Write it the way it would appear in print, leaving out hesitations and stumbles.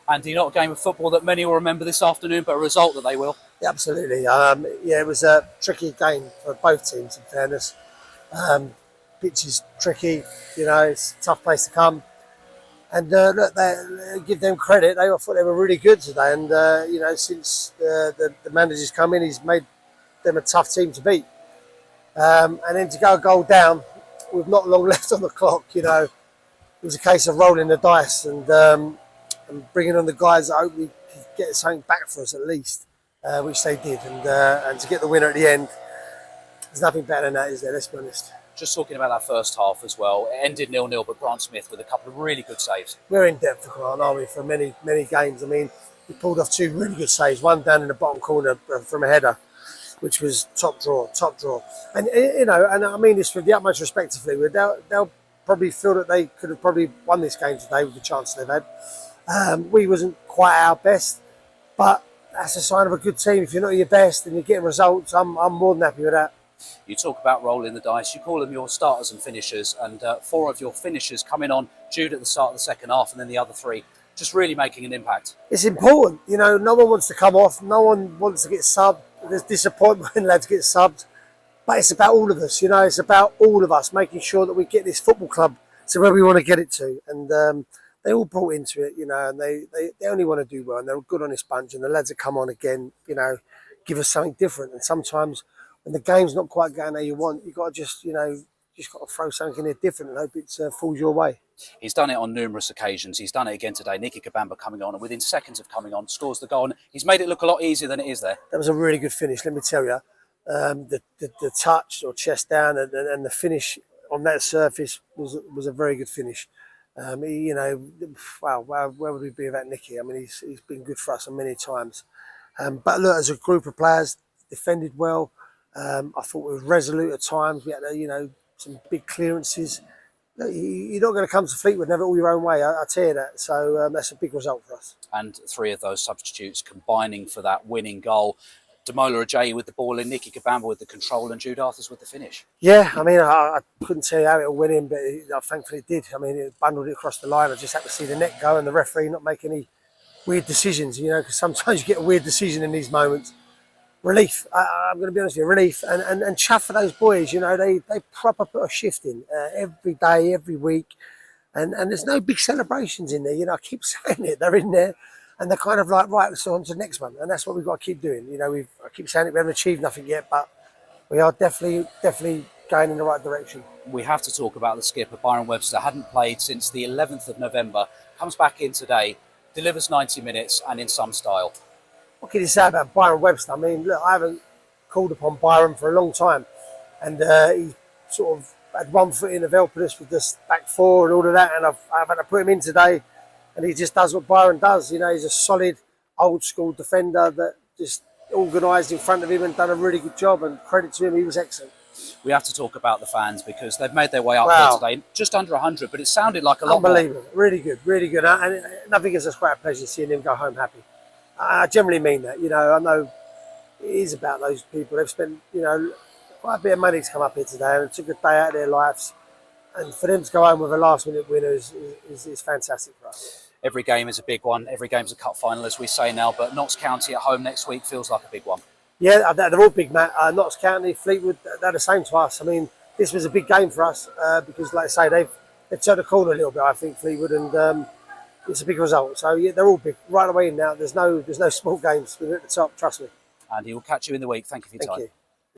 Andy, not a game of football that many will remember this afternoon, but a result that they will. Yeah, absolutely. Yeah, it was a tricky game for both teams, in fairness. Pitch is tricky, it's a tough place to come. And look, give them credit. I thought they were really good today. And, since the manager's come in, he's made them a tough team to beat. And then to go a goal down with not long left on the clock, it was a case of rolling the dice and bringing on the guys that hopefully could get something back for us at least, which they did. And to get the winner at the end, there's nothing better than that, is there? Let's be honest. Just talking about that first half as well, it ended 0-0, but Grant Smith with a couple of really good saves. We're in depth for Grant, aren't we, for many, many games. I mean, we pulled off 2 really good saves, one down in the bottom corner from a header, which was top draw. And, and I mean this with the utmost respect to Fleetwood, they'll probably feel that they could have probably won this game today with the chance they've had. We wasn't quite our best, but that's a sign of a good team. If you're not your best and you're getting results, I'm more than happy with that. You talk about rolling the dice, you call them your starters and finishers, and 4 of your finishers coming on Jude at the start of the second half, and then the other 3 just really making an impact. It's important, no one wants to come off, no one wants to get subbed. There's disappointment when lads get subbed, but it's about all of us, it's about all of us making sure that we get this football club to where we want to get it to. And they all brought into it, and they only want to do well, and they're a good honest bunch, and the lads that come on again, give us something different. And sometimes when the game's not quite going how you want, you've got to just got to throw something in there different and hope it falls your way. He's done it on numerous occasions. He's done it again today. Nicky Kabamba coming on, and within seconds of coming on, scores the goal. And he's made it look a lot easier than it is there. That was a really good finish, let me tell you. The touch or chest down and the finish on that surface was a very good finish. Wow, where would we be without Nicky? I mean, he's been good for us on many times. But look, as a group of players, defended well. I thought we were resolute at times. We had, some big clearances. Look, you're not going to come to Fleetwood and have it all your own way. I tell you that. So that's a big result for us. And 3 of those substitutes combining for that winning goal. Demola Ajayi with the ball in, Nicky Kabamba with the control, and Jude Arthurs with the finish. Yeah, I mean, I couldn't tell you how it'll win in, but thankfully it did. I mean, it bundled it across the line. I just had to see the net go and the referee not make any weird decisions, because sometimes you get a weird decision in these moments. Relief, I'm going to be honest with you, relief, and chuff for those boys. They proper put a shift in every day, every week, and there's no big celebrations in there. I keep saying it, they're in there, and they're kind of like, right, let's on to the next one, and that's what we've got to keep doing. I keep saying it, we haven't achieved nothing yet, but we are definitely going in the right direction. We have to talk about the skipper, Byron Webster. Hadn't played since the 11th of November, comes back in today, delivers 90 minutes, and in some style. What can you say about Byron Webster? I mean, look, I haven't called upon Byron for a long time, and he sort of had one foot in of helping us with this back 4 and all of that, and I've had to put him in today, and he just does what Byron does. He's a solid, old-school defender that just organised in front of him and done a really good job, and credit to him, he was excellent. We have to talk about the fans because they've made their way up here today, just under 100, but it sounded like a lot more. Unbelievable, really good, and nothing gives us quite a pleasure seeing him go home happy. I generally mean that. I know it is about those people. They've spent, quite a bit of money to come up here today and took a day out of their lives. And for them to go home with a last-minute winner is fantastic for us. Every game is a big one. Every game is a cup final, as we say now. But Notts County at home next week feels like a big one. Yeah, they're all big, Matt. Notts County, Fleetwood, they're the same to us. I mean, this was a big game for us because, like I say, they've turned the corner a little bit, I think, Fleetwood, and it's a big result. So yeah, they're all big right away now. There's no small games. We're at the top, trust me. And he will catch you in the week. Thank you for your time. Thank you.